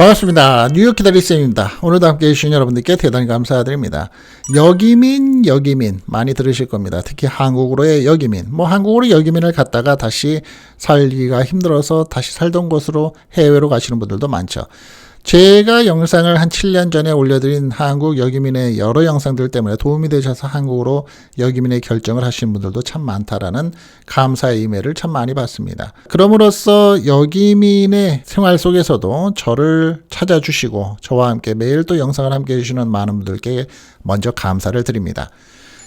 반갑습니다. 뉴욕 기다리쌤입니다. 오늘도 함께 해주신 여러분들께 대단히 감사드립니다. 여기민 많이 들으실 겁니다. 특히 한국으로의 여기민. 한국으로 여기민을 갔다가 다시 살기가 힘들어서 다시 살던 곳으로 해외로 가시는 분들도 많죠. 제가 영상을 한 7년 전에 올려드린 한국 여기민의 여러 영상들 때문에 도움이 되셔서 한국으로 여기민의 결정을 하시는 분들도 참 많다라는 감사의 이메일을 참 많이 받습니다. 그럼으로써 여기민의 생활 속에서도 저를 찾아주시고 저와 함께 매일 또 영상을 함께 해주시는 많은 분들께 먼저 감사를 드립니다.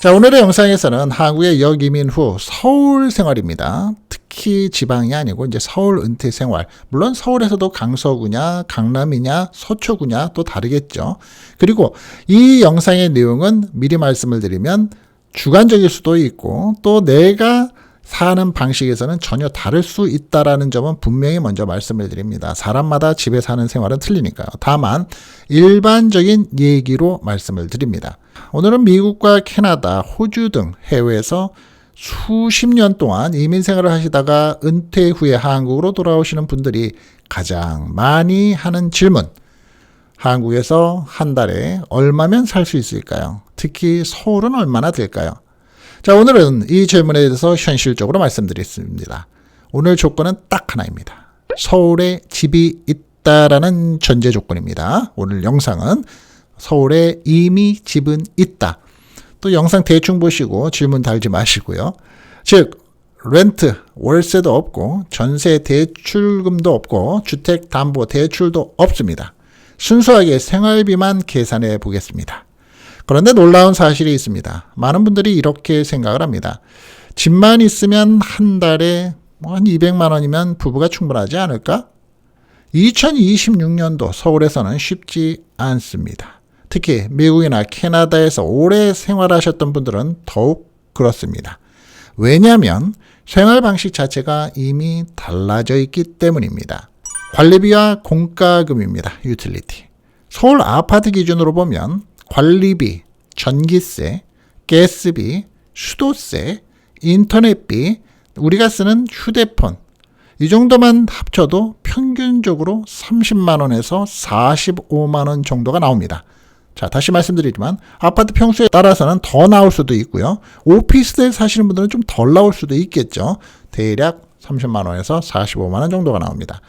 자, 오늘의 영상에서는 한국의 여기민 후 서울 생활입니다. 특히 지방이 아니고 이제 서울 은퇴 생활. 물론 서울에서도 강서구냐, 강남이냐, 서초구냐 또 다르겠죠. 그리고 이 영상의 내용은 미리 말씀을 드리면 주관적일 수도 있고 또 내가 사는 방식에서는 전혀 다를 수 있다라는 점은 분명히 먼저 말씀을 드립니다. 사람마다 집에 사는 생활은 틀리니까요. 다만 일반적인 얘기로 말씀을 드립니다. 오늘은 미국과 캐나다, 호주 등 해외에서 수십 년 동안 이민 생활을 하시다가 은퇴 후에 한국으로 돌아오시는 분들이 가장 많이 하는 질문. 한국에서 한 달에 얼마면 살 수 있을까요? 특히 서울은 얼마나 될까요? 자, 오늘은 이 질문에 대해서 현실적으로 말씀드리겠습니다. 오늘 조건은 딱 하나입니다. 서울에 집이 있다라는 전제 조건입니다. 오늘 영상은 서울에 이미 집은 있다. 또 영상 대충 보시고 질문 달지 마시고요. 즉 렌트, 월세도 없고 전세 대출금도 없고 주택담보대출도 없습니다. 순수하게 생활비만 계산해 보겠습니다. 그런데 놀라운 사실이 있습니다. 많은 분들이 이렇게 생각을 합니다. 집만 있으면 한 달에 한 200만 원이면 부부가 충분하지 않을까? 2026년도 서울에서는 쉽지 않습니다. 특히 미국이나 캐나다에서 오래 생활하셨던 분들은 더욱 그렇습니다. 왜냐하면 생활 방식 자체가 이미 달라져 있기 때문입니다. 관리비와 공과금입니다. 유틸리티. 서울 아파트 기준으로 보면 관리비, 전기세, 가스비, 수도세, 인터넷비, 우리가 쓰는 휴대폰 이 정도만 합쳐도 평균적으로 30만 원에서 45만 원 정도가 나옵니다. 자, 다시 말씀드리지만 아파트 평수에 따라서는 더 나올 수도 있고요. 오피스텔 사시는 분들은 좀 덜 나올 수도 있겠죠. 대략 30만 원에서 45만 원 정도가 나옵니다.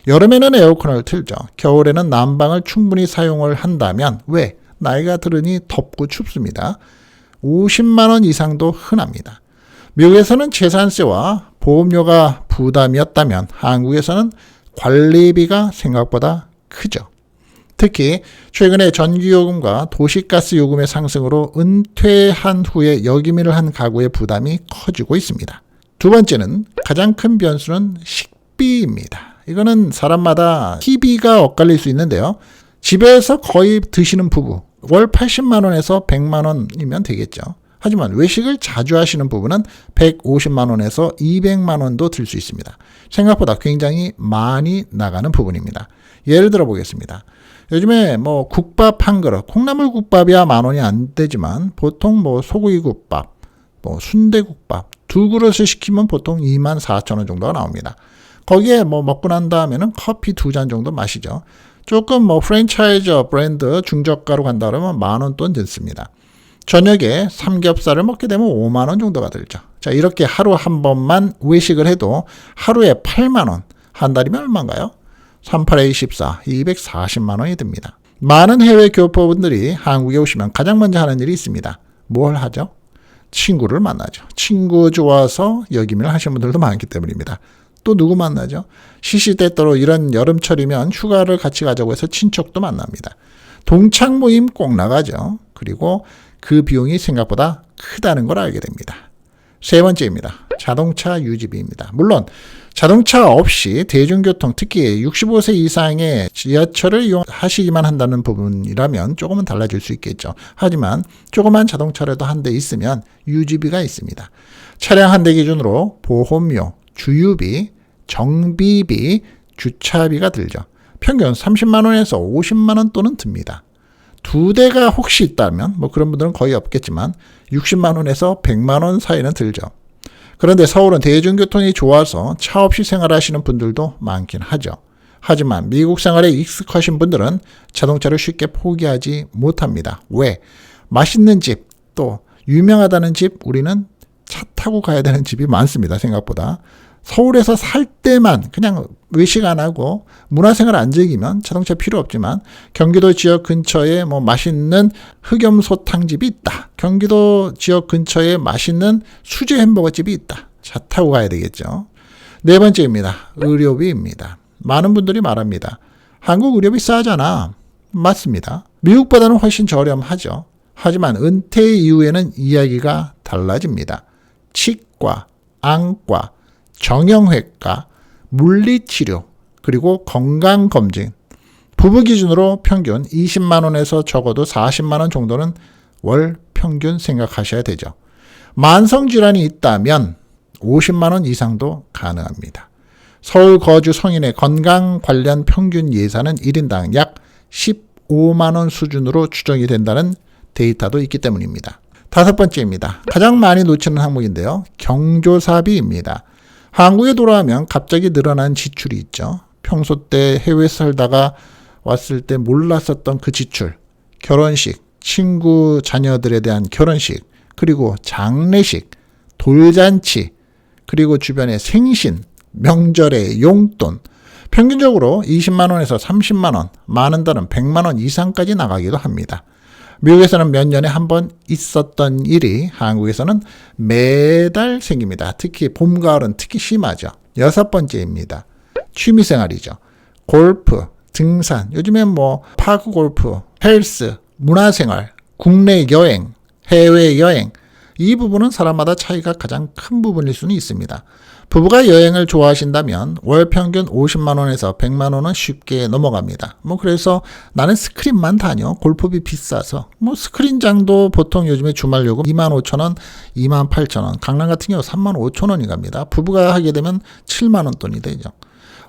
여름에는 에어컨을 틀죠. 겨울에는 난방을 충분히 사용을 한다면 왜? 나이가 들으니 덥고 춥습니다. 50만 원 이상도 흔합니다. 미국에서는 재산세와 보험료가 부담이었다면 한국에서는 관리비가 생각보다 크죠. 특히 최근에 전기요금과 도시가스 요금의 상승으로 은퇴한 후에 여기민을 한 가구의 부담이 커지고 있습니다. 두 번째는 가장 큰 변수는 식비입니다. 이거는 사람마다 희비가 엇갈릴 수 있는데요. 집에서 거의 드시는 부부, 월 80만 원에서 100만 원이면 되겠죠. 하지만 외식을 자주 하시는 부부는 150만 원에서 200만 원도 들 수 있습니다. 생각보다 굉장히 많이 나가는 부분입니다. 예를 들어 보겠습니다. 요즘에 국밥 한 그릇, 콩나물 국밥이야 만 원이 안 되지만 보통 소고기 국밥, 순대국밥 두 그릇을 시키면 보통 2만 4천 원 정도가 나옵니다. 거기에 먹고 난 다음에는 커피 2잔 정도 마시죠. 조금 프랜차이즈 브랜드 중저가로 간다 그러면 만 원 돈 듣습니다. 저녁에 삼겹살을 먹게 되면 5만 원 정도가 들죠. 자, 이렇게 하루 한 번만 외식을 해도 하루에 8만 원, 한 달이면 얼마인가요? 38에 24, 240만 원이 듭니다. 많은 해외 교포분들이 한국에 오시면 가장 먼저 하는 일이 있습니다. 뭘 하죠? 친구를 만나죠. 친구 좋아서 여기민을 하시는 분들도 많기 때문입니다. 또 누구 만나죠? 시시때때로 이런 여름철이면 휴가를 같이 가자고 해서 친척도 만납니다. 동창 모임 꼭 나가죠. 그리고 그 비용이 생각보다 크다는 걸 알게 됩니다. 세 번째입니다. 자동차 유지비입니다. 물론 자동차 없이 대중교통, 특히 65세 이상의 지하철을 이용하시기만 한다는 부분이라면 조금은 달라질 수 있겠죠. 하지만 조그만 자동차라도 한 대 있으면 유지비가 있습니다. 차량 한 대 기준으로 보험료, 주유비, 정비비, 주차비가 들죠. 평균 30만 원에서 50만 원 또는 듭니다. 두 대가 혹시 있다면 그런 분들은 거의 없겠지만 60만 원에서 100만 원 사이는 들죠. 그런데 서울은 대중교통이 좋아서 차 없이 생활하시는 분들도 많긴 하죠. 하지만 미국 생활에 익숙하신 분들은 자동차를 쉽게 포기하지 못합니다. 왜? 맛있는 집, 또 유명하다는 집, 우리는 차 타고 가야 되는 집이 많습니다. 생각보다. 서울에서 살 때만 그냥 외식 안 하고 문화생활 안 즐기면 자동차 필요 없지만 경기도 지역 근처에 뭐 맛있는 흑염소탕집이 있다. 경기도 지역 근처에 맛있는 수제 햄버거 집이 있다. 차 타고 가야 되겠죠. 네 번째입니다. 의료비입니다. 많은 분들이 말합니다. 한국 의료비 싸잖아. 맞습니다. 미국보다는 훨씬 저렴하죠. 하지만 은퇴 이후에는 이야기가 달라집니다. 치과, 안과, 정형외과, 물리치료, 그리고 건강검진. 부부 기준으로 평균 20만 원에서 적어도 40만 원 정도는 월 평균 생각하셔야 되죠. 만성질환이 있다면 50만 원 이상도 가능합니다. 서울 거주 성인의 건강 관련 평균 예산은 1인당 약 15만 원 수준으로 추정이 된다는 데이터도 있기 때문입니다. 다섯 번째입니다. 가장 많이 놓치는 항목인데요. 경조사비입니다. 한국에 돌아오면 갑자기 늘어난 지출이 있죠. 평소 때 해외 살다가 왔을 때 몰랐었던 그 지출, 결혼식, 친구 자녀들에 대한 결혼식, 그리고 장례식, 돌잔치, 그리고 주변의 생신, 명절의 용돈, 평균적으로 20만 원에서 30만 원, 많은 달은 100만 원 이상까지 나가기도 합니다. 미국에서는 몇 년에 한 번 있었던 일이 한국에서는 매달 생깁니다. 특히 봄, 가을은 특히 심하죠. 여섯 번째입니다. 취미생활이죠. 골프, 등산, 요즘엔 뭐 파크 골프, 헬스, 문화생활, 국내 여행, 해외여행, 이 부분은 사람마다 차이가 가장 큰 부분일 수는 있습니다. 부부가 여행을 좋아하신다면 월 평균 50만 원에서 100만 원은 쉽게 넘어갑니다. 그래서 나는 스크린만 다녀. 골프비 비싸서. 스크린장도 보통 요즘에 주말 요금 2만 5천 원, 2만 8천 원. 강남 같은 경우 3만 5천 원이 갑니다. 부부가 하게 되면 7만 원 돈이 되죠.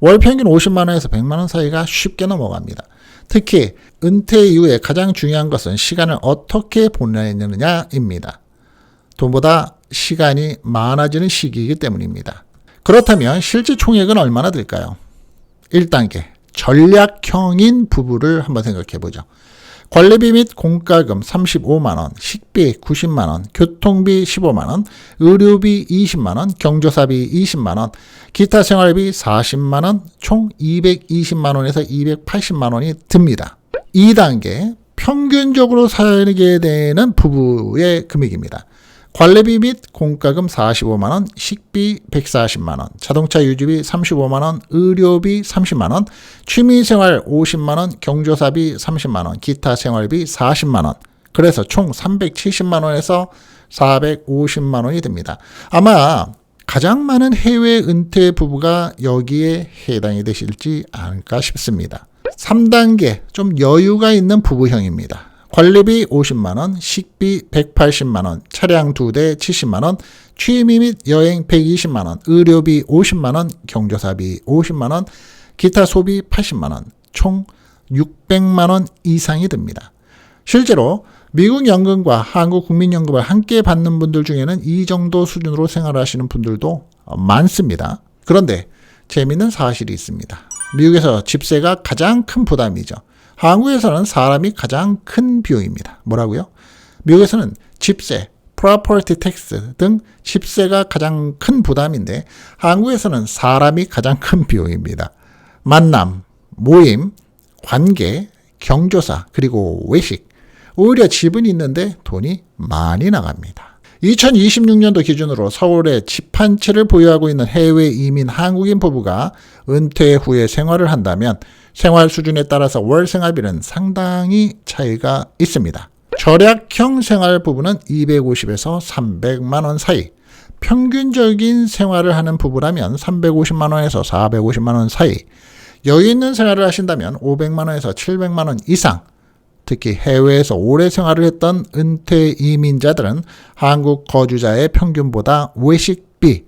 월 평균 50만 원에서 100만 원 사이가 쉽게 넘어갑니다. 특히 은퇴 이후에 가장 중요한 것은 시간을 어떻게 보내느냐입니다. 돈보다 시간이 많아지는 시기이기 때문입니다. 그렇다면 실제 총액은 얼마나 될까요? 1단계 전략형인 부부를 한번 생각해 보죠. 관리비 및 공과금 35만 원, 식비 90만 원, 교통비 15만 원, 의료비 20만 원, 경조사비 20만 원, 기타 생활비 40만 원, 총 220만 원에서 280만 원이 듭니다. 2단계 평균적으로 살게 되는 부부의 금액입니다. 관리비 및 공과금 45만원, 식비 140만원, 자동차 유지비 35만원, 의료비 30만원, 취미생활 50만원, 경조사비 30만원, 기타 생활비 40만원. 그래서 총 370만원에서 450만원이 됩니다. 아마 가장 많은 해외 은퇴 부부가 여기에 해당이 되실지 않을까 싶습니다. 3단계 좀 여유가 있는 부부형입니다. 관리비 50만원, 식비 180만원, 차량 2대 70만원, 취미 및 여행 120만원, 의료비 50만원, 경조사비 50만원, 기타 소비 80만원, 총 600만원 이상이 듭니다. 실제로 미국 연금과 한국 국민연금을 함께 받는 분들 중에는 이 정도 수준으로 생활하시는 분들도 많습니다. 그런데 재미있는 사실이 있습니다. 미국에서 집세가 가장 큰 부담이죠. 한국에서는 사람이 가장 큰 비용입니다. 뭐라고요? 미국에서는 집세, property tax 등 집세가 가장 큰 부담인데 한국에서는 사람이 가장 큰 비용입니다. 만남, 모임, 관계, 경조사, 그리고 외식. 오히려 집은 있는데 돈이 많이 나갑니다. 2026년도 기준으로 서울에 집 한 채를 보유하고 있는 해외 이민 한국인 부부가 은퇴 후에 생활을 한다면 생활 수준에 따라서 월 생활비는 상당히 차이가 있습니다. 절약형 생활 부부는 250에서 300만 원 사이, 평균적인 생활을 하는 부부라면 350만 원에서 450만 원 사이, 여유 있는 생활을 하신다면 500만 원에서 700만 원 이상, 특히 해외에서 오래 생활을 했던 은퇴 이민자들은 한국 거주자의 평균보다 외식비,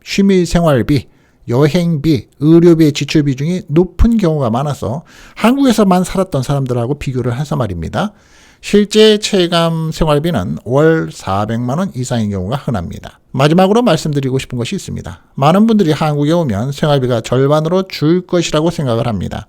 취미생활비, 여행비, 의료비의 지출 비중이 높은 경우가 많아서 한국에서만 살았던 사람들하고 비교를 해서 말입니다. 실제 체감 생활비는 월 400만 원 이상인 경우가 흔합니다. 마지막으로 말씀드리고 싶은 것이 있습니다. 많은 분들이 한국에 오면 생활비가 절반으로 줄 것이라고 생각을 합니다.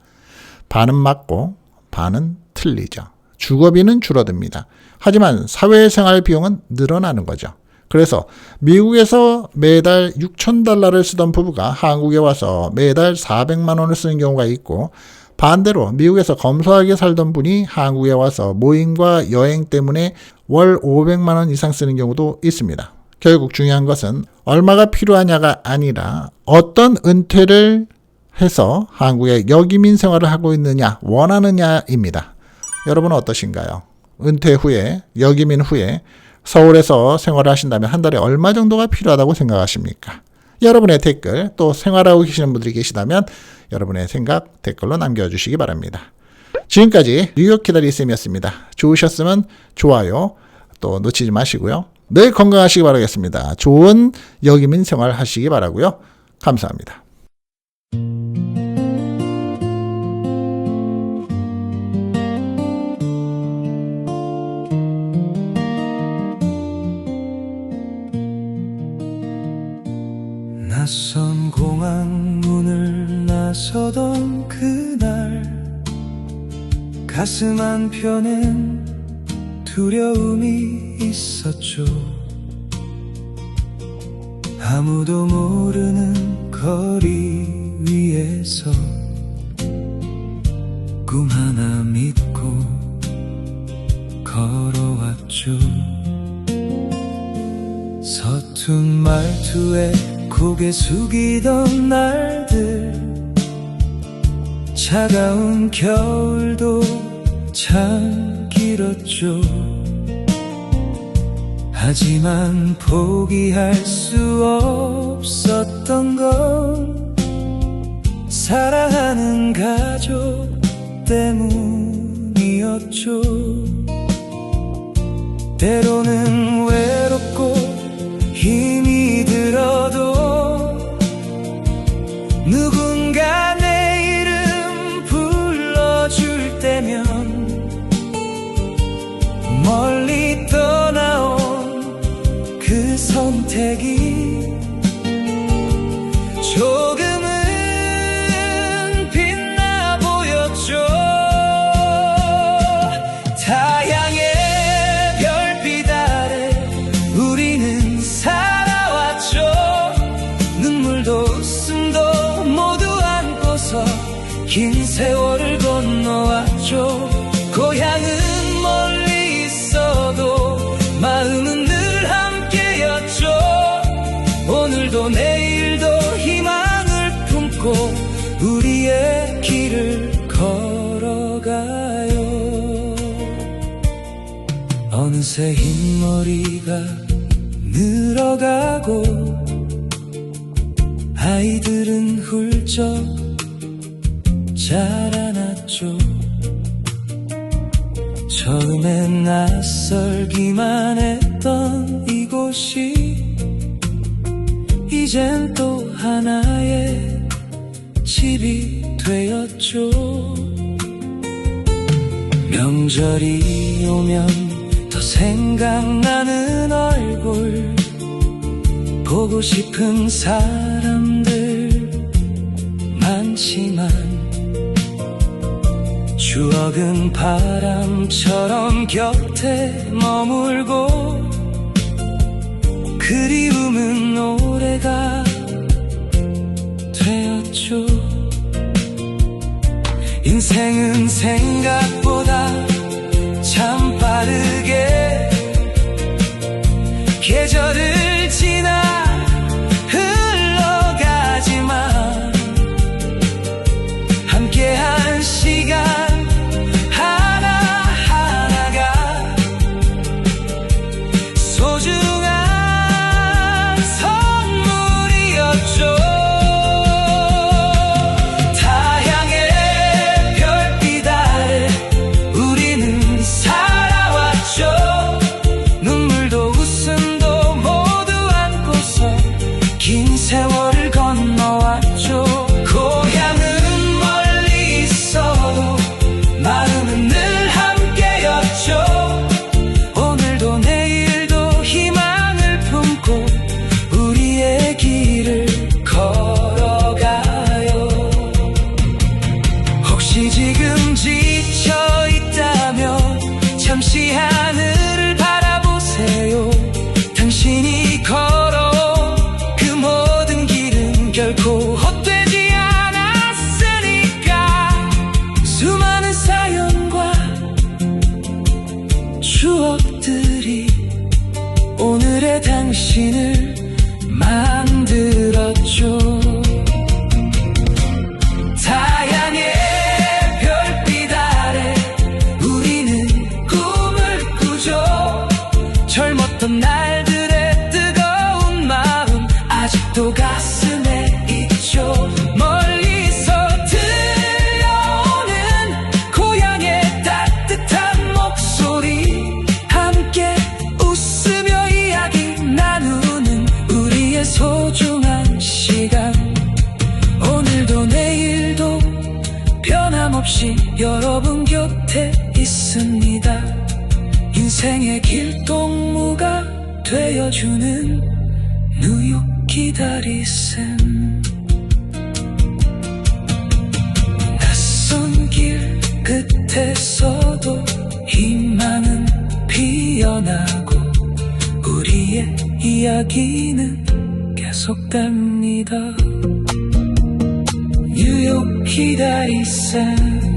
반은 맞고 반은 틀리죠. 주거비는 줄어듭니다. 하지만 사회생활 비용은 늘어나는 거죠. 그래서 미국에서 매달 6,000달러를 쓰던 부부가 한국에 와서 매달 400만 원을 쓰는 경우가 있고, 반대로 미국에서 검소하게 살던 분이 한국에 와서 모임과 여행 때문에 월 500만 원 이상 쓰는 경우도 있습니다. 결국 중요한 것은 얼마가 필요하냐가 아니라 어떤 은퇴를 해서 한국에 여기민 생활을 하고 있느냐, 원하느냐입니다. 여러분은 어떠신가요? 은퇴 후에, 여기민 후에 서울에서 생활을 하신다면 한 달에 얼마 정도가 필요하다고 생각하십니까? 여러분의 댓글, 또 생활하고 계시는 분들이 계시다면 여러분의 생각 댓글로 남겨주시기 바랍니다. 지금까지 뉴욕 기다리 쌤이었습니다. 좋으셨으면 좋아요, 또 놓치지 마시고요. 늘 건강하시기 바라겠습니다. 좋은 여기민 생활 하시기 바라고요. 감사합니다. 낯선 공항 문을 나서던 그날, 가슴 한편엔 두려움이 있었죠. 아무도 모르는 거리 위에서 꿈 하나 믿고 걸어왔죠. 서툰 말투에 고개 숙이던 날들, 차가운 겨울도 참 길었죠. 하지만 포기할 수 없었던 건 사랑하는 가족 때문이었죠. 때로는 외롭고 힘이 들어도 누군가 내 이름 불러줄 때면 멀리 떠나온 그 선택이 조금은 빛나 보였죠. 타향의 별빛 아래 우리는 살아왔죠. 눈물도 웃음도 모두 안고서 긴 세월을 건너왔죠. 고향은 멀리 있어도 마음은 늘 함께였죠. 오늘도 내일도 희망을 품고 우리의 길을 걸어가요. 어느새 흰머리가 늘어가고 아이들은 훌쩍 자라났죠. 처음엔 낯설기만 했던 이곳이 이젠 또 하나의 집이 되었죠. 명절이 오면 더 생각나는 얼굴, 보고 싶은 사람들 많지만 추억은 바람처럼 곁에 머물고 그리움은 노래가 되었죠. 인생은 생각보다 참 빠르게 계절을 지나 흘러가지만 함께한 시간 하나하나가 소중한 선물이었죠. 타향의 별빛 아래 우리는 살아왔죠. 잠시 하늘을 바라보세요. 당신이 걸어온 그 모든 길은 결코 헛되지 않았으니까. 수많은 사연과 추억들이 오늘의 당신을 만들었죠. 타양의 별빛 아래 우리는 꿈을 꾸죠. 젊었던 날들의 뜨거운 마음 아직도 가슴에 있죠. 멀리서 들려오는 고향의 따뜻한 목소리, 함께 웃으며 이야기 나누는 우리의 소중한 시간. 오늘도 내일도 변함없이 여러분 곁에 있습니다. 인생의 길동무가 되어주는 뉴욕 기다리셈. 낯선 길 끝에서도 희망은 피어나고 우리의 이야기는 계속됩니다. 뉴욕 기다리셈.